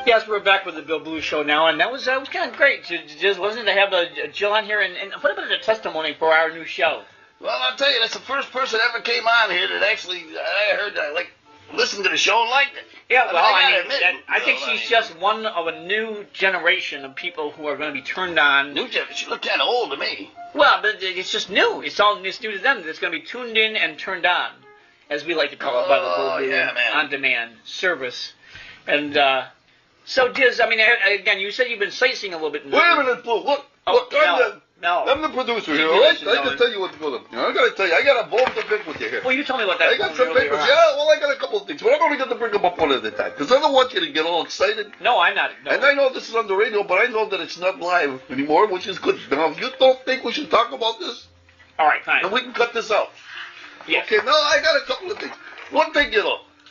Yes, we're back with the Bill Blue Show now, and that was kind of great. Just wasn't it to have Jill on here, and what about a testimony for our new show? Well, I'll tell you, that's the first person that ever came on here that actually I heard listened to the show and liked it. Yeah, well, I think she's just one of a new generation of people who are going to be turned on. New generation? She looked kind of old to me. Well, but it's just new. It's new to them. It's going to be tuned in and turned on, as we like to call it by the Bill Blue on-demand service. And so, Diz, I mean, again, you said you've been sightseeing a little bit. Wait a minute, Blue. Look, I'm the producer here, all right? I can tell you what's going on. I got to tell you, I got a bone to pick with you here. Well, you told me what that I got some papers. Yeah, well, I got a couple of things, but I'm only going to bring them up one at a time, because I don't want you to get all excited. No, I'm not. No. And I know this is on the radio, but I know that it's not live anymore, which is good. Now, if you don't think we should talk about this, all right, fine. then we can cut this out. Yes. Okay, now I got a couple of things. One thing,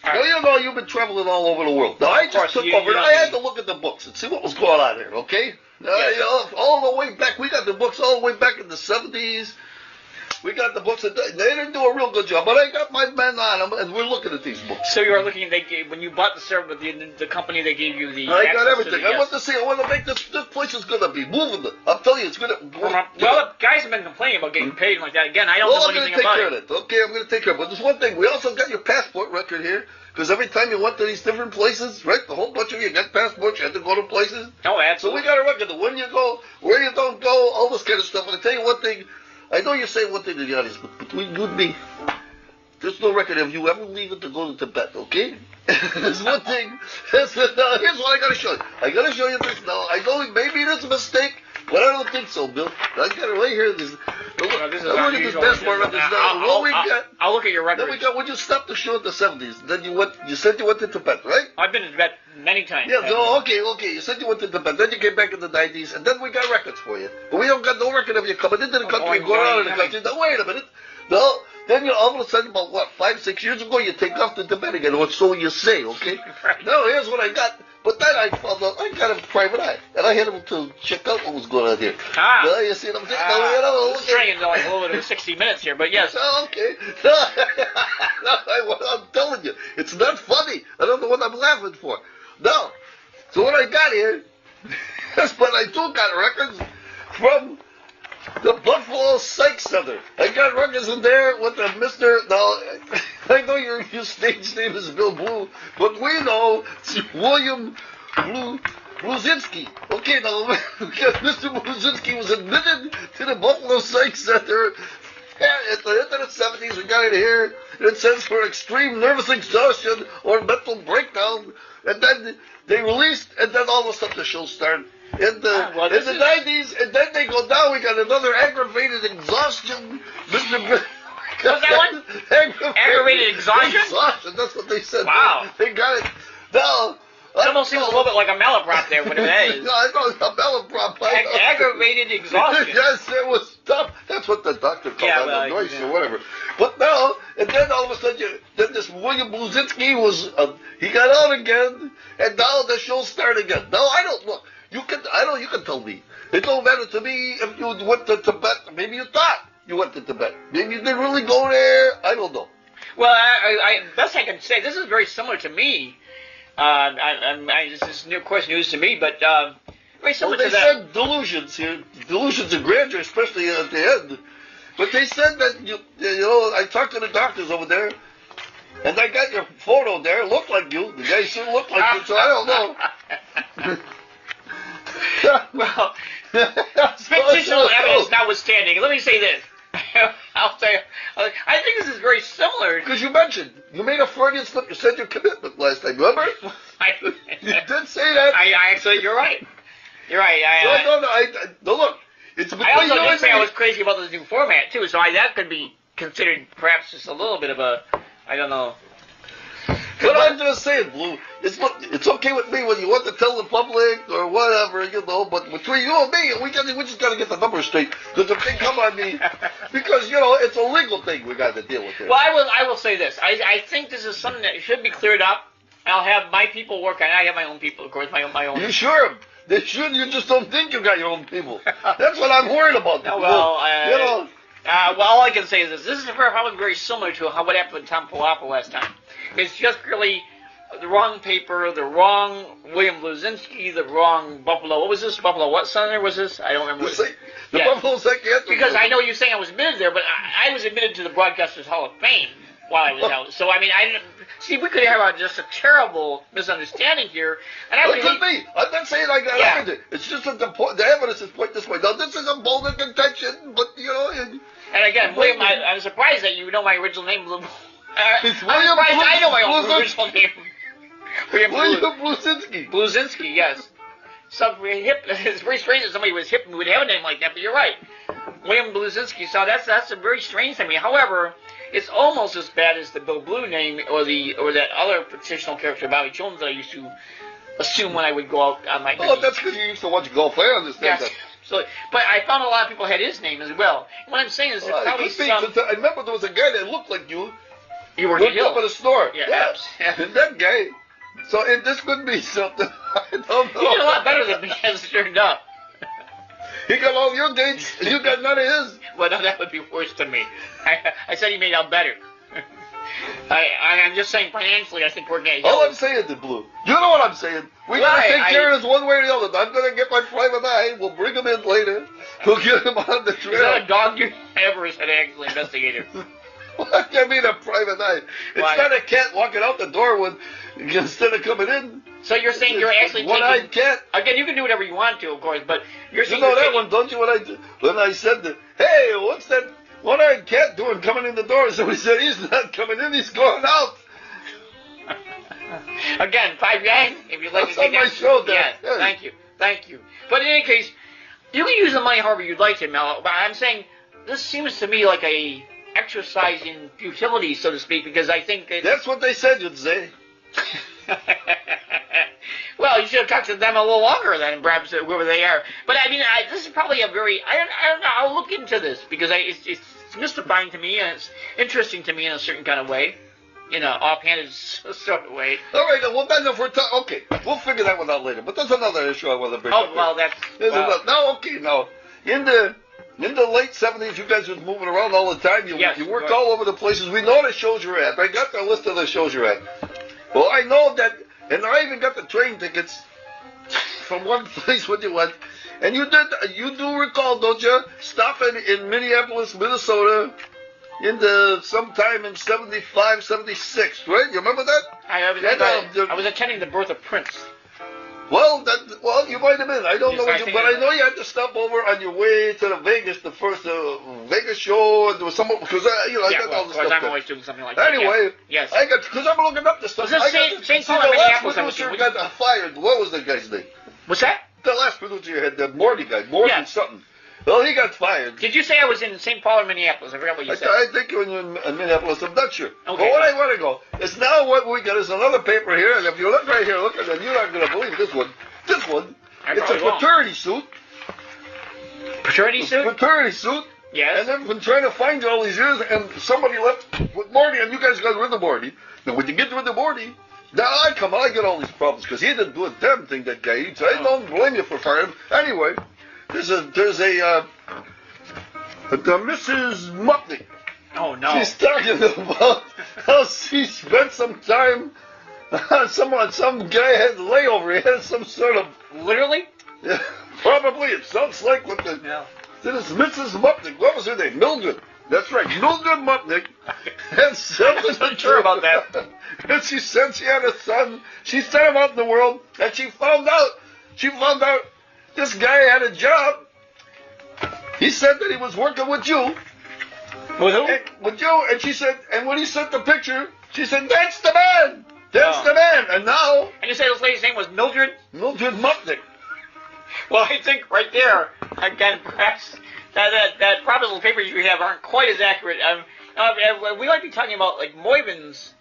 now, you know, you've been traveling all over the world. Now, I just took over, and I had to look at the books and see what was going on here, okay? Yes. You know, all the way back, we got the books all the way back in the 70s. We got the books, they didn't do a real good job, but I got my men on them, and we're looking at these books. So you are looking, when you bought the service, the company, they gave you the I got everything. I want to see, I want to make this place is going to be moving. I'm telling you, it's going to... Well, guys have been complaining about getting paid like that. Again, I don't know anything about it. I'm going to take care of it. Okay, I'm going to take care of it. But there's one thing, we also got your passport record here. Because every time you went to these different places, right, the whole bunch of you got passports, you had to go to places. Oh, absolutely. So we got a record of when you go, where you don't go, all this kind of stuff. And I tell you one thing, I know you say one thing to the audience, but between you and me, there's no record of you ever leaving to go to Tibet, okay? There's one thing. Here's what I got to show you. I got to show you this now. I know maybe it is a mistake, but I don't think so, Bill. I got it right here. Look at this passport record. I'll look at your record. Then we got when you stopped the show in the 70s. Then you said you went to Tibet, right? I've been to Tibet many times. Yeah, so, okay. You said you went to Tibet. Then you came back in the 90s, and then we got records for you. But we don't got no record of you coming into the country and going out of the country. Now, wait a minute. No, then you all of a sudden, about 5-6 years ago, you take off to Tibet again, or so you say, okay? Now, here's what I got. But then I found out, I got a private eye, and I had him to check out what was going on here. You see what I'm saying? It's stringing to like a little bit of 60 minutes here, but yes. Okay. I'm telling you, it's not funny. I don't know what I'm laughing for. No. So what I got here, but I still got records from the Buffalo Psych Center. I got records in there with the Mr. Now, I know your stage name is Bill Blue, but we know it's William Bluzinski. Okay, now, Mr. Bluzinski was admitted to the Buffalo Psych Center at the end of the 70s. We got it here. It says for extreme nervous exhaustion or mental breakdown. And then they released, and then all of a sudden the show started. In the 90s, and then they go down. We got another aggravated exhaustion. Mr. What's that one? Aggravated exhaustion? Exhaustion, that's what they said. Wow. They got it. Now, it almost seems a little bit like a malaprop there, whatever that is. I know, a malaprop. Aggravated exhaustion. Yes, it was tough. That's what the doctor called it, noise or whatever. But now, and then all of a sudden, then this William Bluzinski was, he got out again, and now the show started again. Now, I don't, look. You can tell me. It don't matter to me if you went to Tibet. Maybe you thought you went to Tibet. Maybe you didn't really go there. I don't know. Well, best I can say, this is very similar to me. This is of course news to me, but very similar to that. They said delusions here. Delusions of grandeur, especially at the end. But they said that, you know, I talked to the doctors over there, and I got your photo there. It looked like you. The guy sure looked like you, so I don't know. Well, fictional evidence notwithstanding, let me say this. I'll say, I think this is very similar. Because you made a Freudian slip. You said your commitment last time, remember? You did say that. I actually, you're right. You're right. No, look. It's I also did say I was crazy about this new format, too, so that could be considered perhaps just a little bit of a, I don't know. But I'm just saying, Blue, it's okay with me when you want to tell the public or whatever, you know, but between you and me, we just got to get the numbers straight, because if they come on me, because, you know, it's a legal thing we got to deal with here. Well, I will say this. I think this is something that should be cleared up. I'll have my people work on it. I have my own people, of course, my own. You sure? They should. You just don't think you got your own people. That's what I'm worried about. No, well, you know. Well, all I can say is this. This is probably very similar to what happened with Tom Palapa last time. It's just really paper, the wrong William Bluzinski, the wrong Buffalo. What was this? Buffalo what Senator was this? I don't remember. The Buffalo Psychiatric. Because I know you're saying I was admitted there, but I was admitted to the Broadcasters Hall of Fame while I was out. So, I mean, I didn't... See, we could have just a terrible misunderstanding here. And I would could be. I'm not saying I got everything. It's just that the evidence is pointing this way. Now, this is a bold contention, but, you know... And again, William, I'm surprised that you know my original name. It's William I know my own original name. William Bluzinski. Bluzinski, yes. It's very strange that somebody was hip and would have a name like that, but you're right. William Bluzinski. So that's a very strange thing to me. However, it's almost as bad as the Bill Blue name or that other fictional character, Bobby Jones, that I used to assume when I would go out on my... Oh, that's because you used to watch golf. I understand that. So, but I found a lot of people had his name as well. What I'm saying is that probably I remember there was a guy that looked like you. You were looked up at a store. Yeah. And that guy. So this could be something. I don't know. He did a lot better than me, as it turned out. He got all your dates, and you got none of his. Well, no, that would be worse than me. I said he made out better. I'm just saying financially, I think we're getting... All I'm saying is, Blue, you know what I'm saying. We got to take care of this one way or the other. I'm going to get my private eye. We'll bring him in later. We'll get him on the trail. Is that a dog you have, or is that an actual investigator? What do you mean a private eye? It's not a cat walking out the door instead of coming in. So you're saying you're actually taking... One-eyed cat. Again, you can do whatever you want to, of course, but you're saying... You know that one, don't you? When I said, hey, what's that one-eyed cat doing coming in the door? Somebody said, he's not coming in, he's going out. Again, 5 guys, if you'd like to take that. That's on my show, Dan. Yeah, thank you. But in any case, you can use the money however you'd like to, Mel. But I'm saying, this seems to me like a exercise in futility, so to speak, because I think... That's what they said you'd say. Well, you should have talked to them a little longer then, perhaps, whoever they are. But, I mean, this is probably a very... I don't know, I'll look into this, because it's mystifying to me, and it's interesting to me in a certain kind of way. In an offhanded sort of way. All right, well, then if we're talking... Okay, we'll figure that one out later. But that's another issue I want to bring up. Oh, well, that's... Now, in the late 70s, you guys was moving around all the time. You worked all over the places. We know the shows you're at. I got the list of the shows you're at. Well, I know that... And I even got the train tickets from one place when you went. And you do recall, don't you, stopping in Minneapolis, Minnesota, sometime in 75, 76, right? You remember that? I was attending the birth of Prince. Well, you might have been. I don't know what but I know you had to stop over on your way to the First Vegas show, and there was someone, because I got all this stuff. I'm always doing something like that. Anyway, yes. Because I'm looking up this stuff. Was this St. Paul or Minneapolis? The last producer got fired. What was the guy's name? What's that? The last producer you had, the Morty guy, Morty something. Well, he got fired. Did you say I was in St. Paul or Minneapolis? I forgot what you said. I think you were in Minneapolis. I'm not sure. Okay. But what I want to go is now what we got is another paper here, and if you look right here, look at it, you're not going to believe this one. This one, it's a fraternity suit. Fraternity suit? Fraternity suit. Yes. And I've been trying to find you all these years, and somebody left with Morty, and you guys got rid of Morty. Now, when you get rid of Morty, now I get all these problems, because he didn't do a damn thing, that guy. So I don't blame you for firing him. Anyway, there's a Mrs. Mupnik. Oh, no. She's talking about how she spent some time some guy had layover. He had some sort of... Literally? Yeah, probably. It sounds like what the... Yeah. This is Mrs. Mupnik. What was her name? Mildred. That's right. Mildred Mupnik. I wasn't sure about that. And she said she had a son. She sent him out in the world, and she found out this guy had a job. He said that he was working with you. With who? With you. And she said, and when he sent the picture, she said, that's the man. That's the man. And now... And you say this lady's name was Mildred? Mildred Mupnik. Well, I think right there, again, perhaps that probably little papers you have aren't quite as accurate. We might be talking about, like, Moyvin's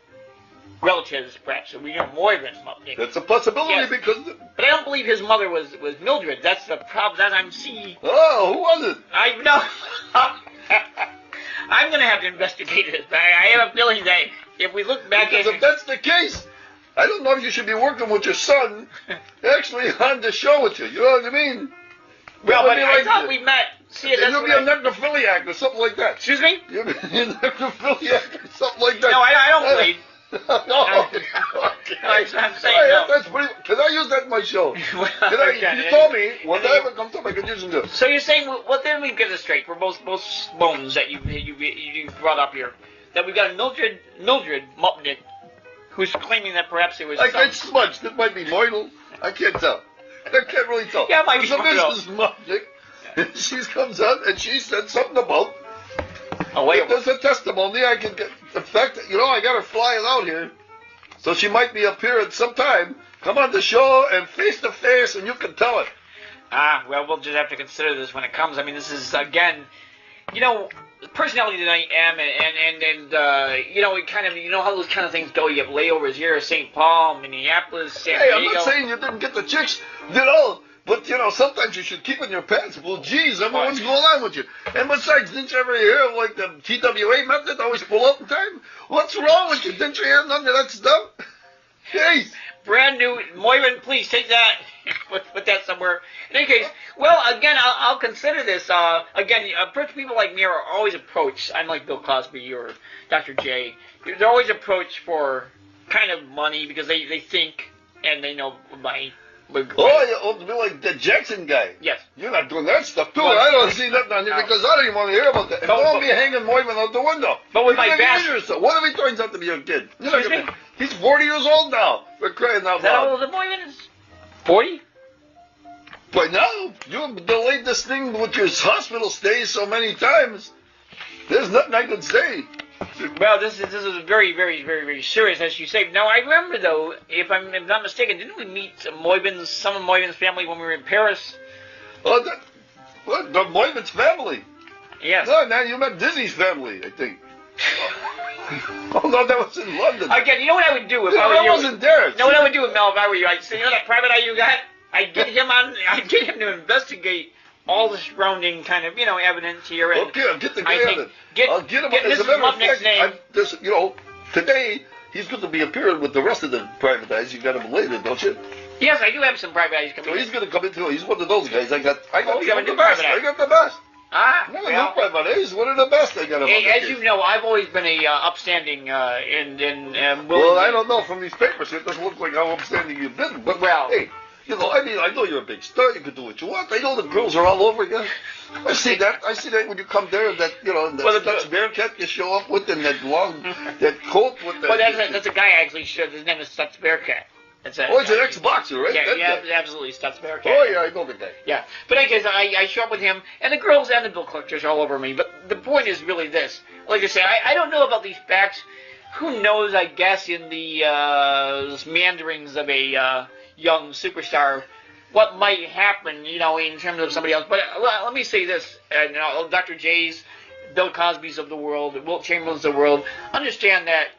relatives, perhaps. So we know Moyvin Mupnik. That's a possibility because... But I don't believe his mother was Mildred. That's the problem that I'm seeing. Oh, who was it? I know. I'm going to have to investigate it. I have a feeling that if we look back because if that's the case, I don't know if you should be working with your son actually on the show with you. You know what I mean? Well, but I thought we met. See, you'll be a necrophiliac or something like that. Excuse me? You'll be a necrophiliac or something like that. No, I don't believe. No. use that in my show. Well, You told me when I ever come to my condition to. So you're saying, well, then we get this straight for both bones that you brought up here, that we've got a Mildred Mupnik, who's claiming that perhaps it was. I can't smudge. That might be Moidle. I can't tell. I can't really tell. Yeah, it might be Mrs. Mupnik. She comes out and she said something about. Oh, wait. There's a testimony I can get. The fact that, I got her flying out here. So she might be up here at some time. Come on the show and face to face and you can tell it. Well, we'll just have to consider this when it comes. I mean, this is, again, the personality that I am, and it kind of, how those kind of things go. You have layovers here, St. Paul, Minneapolis, San Diego. Hey, I'm not saying you didn't get the chicks, but, sometimes you should keep in your pants. Well, geez, what's going on with you? And besides, didn't you ever hear of, like, the TWA method, always pull up in time? What's wrong with you? Didn't you hear none of that stuff? Hey! Brand new, Moyman, please take that, put that somewhere. In any case, well, again, I'll consider this. Again, people like me are always approached. I'm like Bill Cosby or Dr. J. They're always approached for kind of money because they think and they know money. Oh, you like the Jackson guy. Yes. You're not doing that stuff, too. I don't see nothing on here because I don't even want to hear about that. Don't be hanging Moyman out the window. But with my best... What if he turns out to be a kid? Excuse me? He's 40 years old now. For crying out loud. Is that how old the Moyman is? 40? But now, you've delayed this thing with your hospital stays so many times. There's nothing I can say. Well, this is very, very, very, very serious, as you say. Now, I remember, though, if I'm not mistaken, didn't we meet some of Moyman's family when we were in Paris? Oh, the Moyman's family? Yes. No, now you met Disney's family, I think. Oh, no, that was in London. Again, you know what I would do if I were you? I wasn't there. You know what I would do with Mel if I were you? I'd say, that private eye you got? I'd get him to investigate all the surrounding kind of, evidence here. And okay, I'll get the guy on it. I'll get him. As a matter of fact, name. Today, he's going to be appearing with the rest of the private eyes. You got him later, don't you? Yes, I do have some private eyes coming. So he's going to come in too. He's one of those guys. I got the best. Well, private eyes. One of the best. I got him. As you know, I've always been a upstanding well, I don't know from these papers. It doesn't look like how upstanding you've been. But hey. I know you're a big star. You can do what you want. I know the girls are all over you. I see that when you come there. That Dutch Bearcat you show up with, and that coat with the. Well, that's a guy actually. His name is Stutz Bearcat. He's an ex-boxer, right? Yeah, absolutely, Stutz Bearcat. Oh yeah, I know the guy. Yeah, but anyways, I show up with him, and the girls and the bill collectors are all over me. But the point is really this: like I say, I don't know about these facts. Who knows? I guess in the meanderings of a young superstar, what might happen, in terms of somebody else. But let me say this, Dr. J's, Bill Cosby's of the world, Wilt Chamberlain's of the world, understand that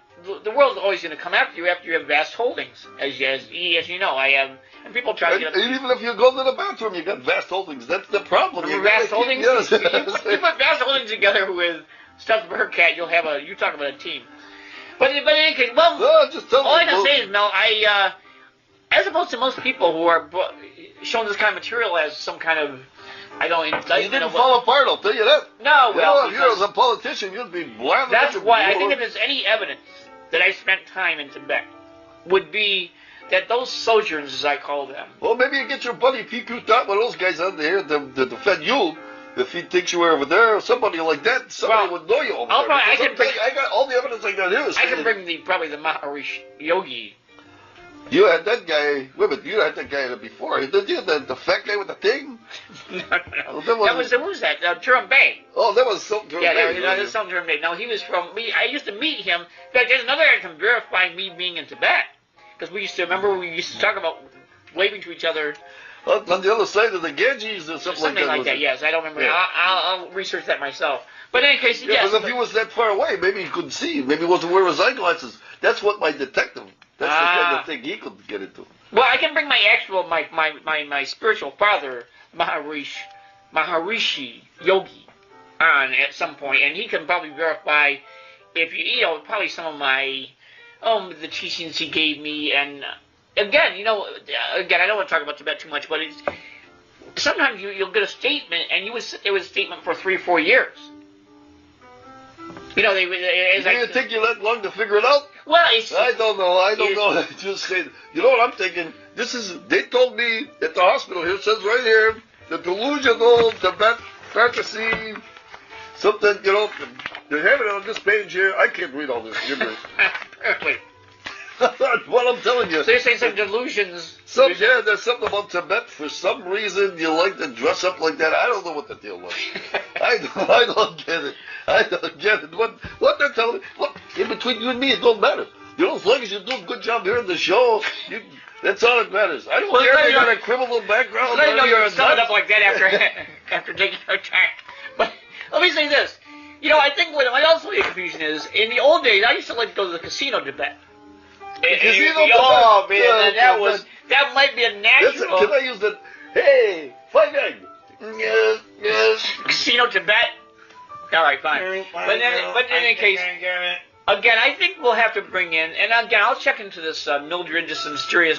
the world's always going to come after you have vast holdings, as you know. I have, and people try to get and even if you go to the bathroom, you got vast holdings. That's the problem. Vast holdings? Yes. you put vast holdings together with Stutz Bearcat, you talk about a team. But in any case, all I can say is, Mel, as opposed to most people who are shown this kind of material as some kind of, you didn't fall apart, I'll tell you that. No, well, if you as a politician, you'd be blind. That's why I think if there's any evidence that I spent time in Tibet, would be that those sojourns, as I call them. Well, maybe you get your buddy PQ Top, one of those guys out there to defend you. If he thinks you were over there, or somebody like that, somebody would know you over there. I got all the evidence I got here. I can bring probably the Maharishi Yogi. You had that guy. Wait a minute, you had that guy before. Did you? The fat guy with the thing? No. Who was that? Turam Bay. Oh, that was some Turam Bay. Yeah, that's some Turam Bay. No, he was from me. I used to meet him. In fact, there's another guy who can verify me being in Tibet. Because we used to talk about waving to each other. On the other side of the Ganges or something like that. Yes, I don't remember. Yeah. I'll research that myself. But in any case, yes. Because if he was that far away, maybe he couldn't see. Maybe he wasn't wearing his eyeglasses. That's what my detective. That's the kind of thing he could get into. Well, I can bring my spiritual father, Maharishi Yogi, on at some point, and he can probably verify if probably some of my the teachings he gave me. And again, I don't want to talk about Tibet too much, but sometimes you'll get a statement, and you would sit there with a statement for 3 or 4 years. You didn't take you that long to figure it out? Well, it's I don't know. I just saying. You know what I'm thinking? They told me at the hospital here, it says right here, the delusional Tibet fantasy, something, you know, they have it on this page here. I can't read all this gibberish. apparently. What I'm telling you. So you're saying some delusions. Yeah, there's something about Tibet. For some reason, you like to dress up like that. I don't know what the deal was. I don't get it. I don't get it. What they're telling me, look, in between you and me, it don't matter. You know, as long as you do a good job here in the show, that's all that matters. I don't care if you got a criminal background. I know you're summing up like that after taking your time. But let me say this. You know, I think what also the confusion is, in the old days, I used to like to go to the casino Tibet. Oh man, that might be a natural. Can I use that? Hey, fine egg. Yes. Casino Tibet. All right, fine. But in any case, again, I think we'll have to bring in, and again, I'll check into this Mildred, this mysterious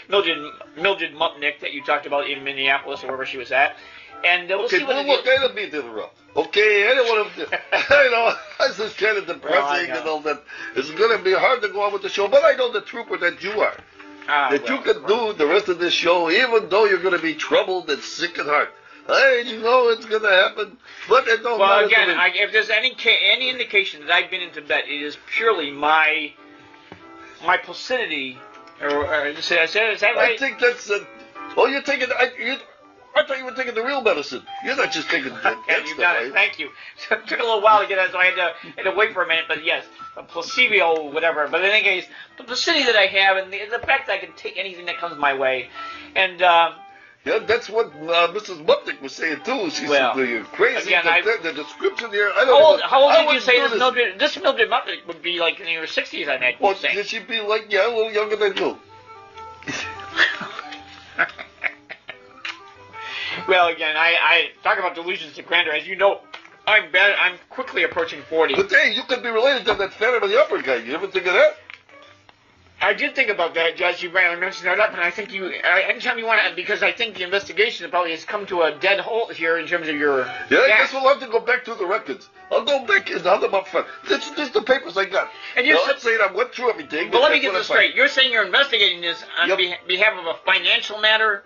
Mildred Mutnick that you talked about in Minneapolis or wherever she was at, and we'll see what. Look, I don't mean to interrupt. Okay, I don't want to. I know this is kind of depressing and all that. It's going to be hard to go on with the show, but I know the trooper that you are. You can do the rest of this show, even though you're going to be troubled and sick at heart. I know it's going to happen, but it don't matter. Well, again, if there's any indication that I've been in Tibet, it is purely my placidity. Or is that right? I think that's. You're taking. I thought you were taking the real medicine. You're not just taking that you stuff, got it. right? Thank you. So it took a little while to get it, so I had to wait for a minute. But yes, a placebo, whatever. But in any case, the placidity that I have, and the fact that I can take anything that comes my way, and yeah, that's what Mrs. Mutnick was saying too. She said you're crazy. Again, the description here. How old did you say this Mildred? This Mildred Mutnick would be like in her 60s, I imagine. Well, did she be like a little younger than you? Well, again, I talk about delusions to grandeur. As you know, I'm quickly approaching 40. But hey, you could be related to that Phantom of the Opera guy. You ever think of that? I did think about that, Judge. You mentioned that up, and I think anytime you want to, because I think the investigation probably has come to a dead halt here in terms of your. Yeah, I guess we'll have to go back to the records. I'll go back and have them up front. This is the papers I got. And you're saying I went through everything. But let me get this straight. You're saying you're investigating this on behalf of a financial matter?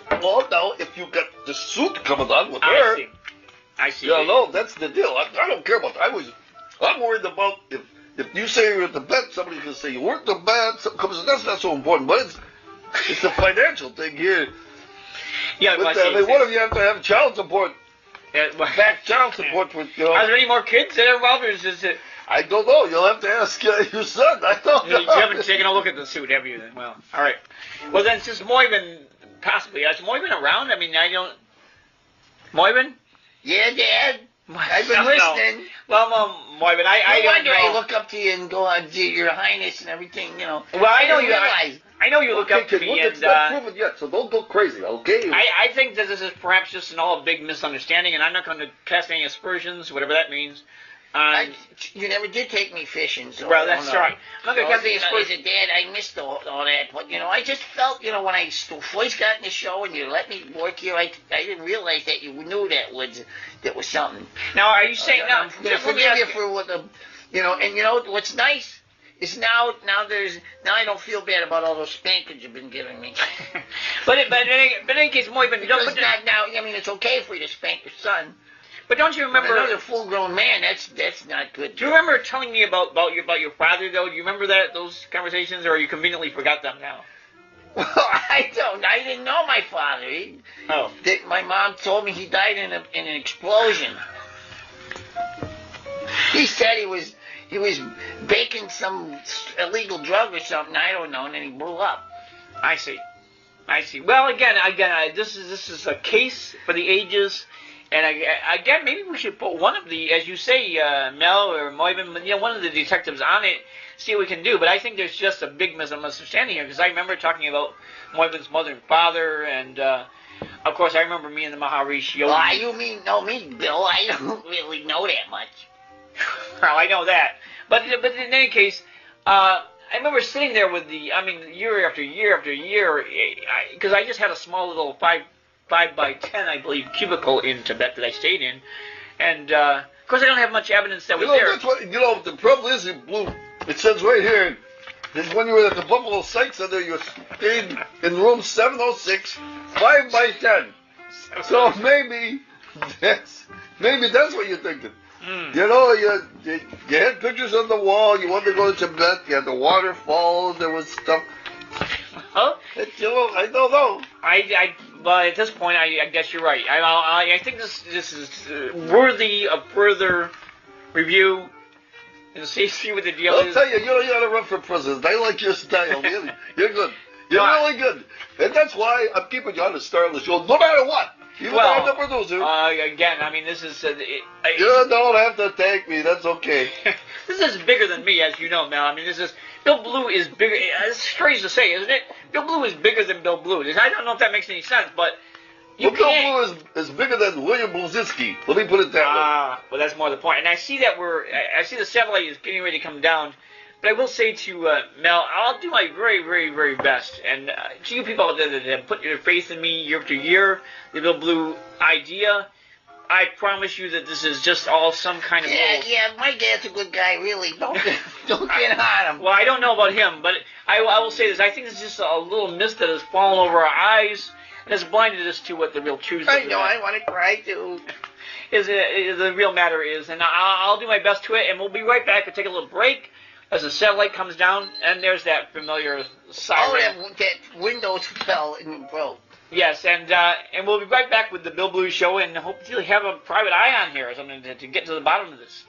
Well, no, if you got the suit coming on with her. I see. Yeah, no, that's the deal. I don't care about that. I'm worried about if you say you're at the bet, somebody's going to say you weren't the bet. That's not so important, but it's a financial thing here. Yeah, but what if you have to have child support? Back child support with, you know. Are there any more kids that are involved, or is it? I don't know. You'll have to ask your son. I don't know. You haven't taken a look at the suit, have you? Well, all right. Well, then, since Moyman, possibly. Is Moyman around? I mean, I don't... Moyman? Yeah, Dad. I've been listening. Well, Moyman, I don't know. I look up to you and go on, Your Highness and everything, you know. Well, I know you look up to me, and... It's not proven yet, so don't go crazy, okay? I think that this is perhaps just a big misunderstanding, and I'm not going to cast any aspersions, whatever that means. You never did take me fishing, so well, that's right. I'm not going to cast any aspersions. Dad, I missed all that, but, I just felt, when I first got in the show and you let me work here, I didn't realize that you knew that was something. Now, are you saying... I'm going to forgive you for what and what's nice is now I don't feel bad about all those spankings you've been giving me. but in any case, Moyman, it's okay for you to spank your son. But don't you remember another full-grown man? That's not good. Do you remember telling me about your father though? Do you remember those conversations, or you conveniently forgot them now? Well, I don't. I didn't know my father. My mom told me he died in an explosion. He said he was baking some illegal drug or something. I don't know, and then he blew up. I see. Well, again, this is a case for the ages. And again, maybe we should put one of the, as you say, Mel or Moyman, one of the detectives on it, see what we can do. But I think there's just a big misunderstanding here, because I remember talking about Moyman's mother and father, and of course I remember me and the Maharishi Yogi. Well, you know me, Bill. I don't really know that much. Well, I know that. But in any case, I remember sitting there with year after year after year, because I just had a small little 5 by 10, I believe, cubicle in Tibet that I stayed in, and Of course, I don't have much evidence that was You know, there. that's what, you know, the problem is, Blue, it says right here, is when you were at the Buffalo Psych Center, you stayed in room 706, 5 by 10. So maybe that's what you're thinking. You know, you had pictures on the wall, you wanted to go to Tibet, you had the waterfalls, there was stuff. Huh? You know, I don't know. But at this point, I guess you're right. I think this is worthy of further review and see what the deal I'll is. tell you, you ought to run for president. I like your style. You're good. You're really good. And that's why I'm keeping you on the start of the show, no matter what. Even though I'm the producer. Again, I mean, this is... you don't have to thank me. That's okay. This is bigger than me, as you know, Mel. I mean, this is... Bill Blue is bigger... It's strange to say, isn't it? Bill Blue is bigger than Bill Blue. I don't know if that makes any sense, but... Bill Blue is bigger than William Bluzinski. Let me put it that way. Well, that's more the point. And I see that I see the satellite is getting ready to come down. But I will say to Mel, I'll do my very, very, very best. And to you people out there that have put your faith in me year after year, the Bill Blue idea, I promise you that this is just all some kind of... Yeah, my dad's a good guy, really. Don't get on him. Well, I don't know about him, but I will say this. I think it's just a little mist that has fallen over our eyes and has blinded us to what the real truth is. I know, I want to cry too. The real matter is. And I'll do my best to it, and we'll be right back. We'll take a little break as the satellite comes down, and there's that familiar siren. Oh, that window fell and broke. Yes, and we'll be right back with the Bill Blue Show, and hopefully have a private eye on here or something to get to the bottom of this.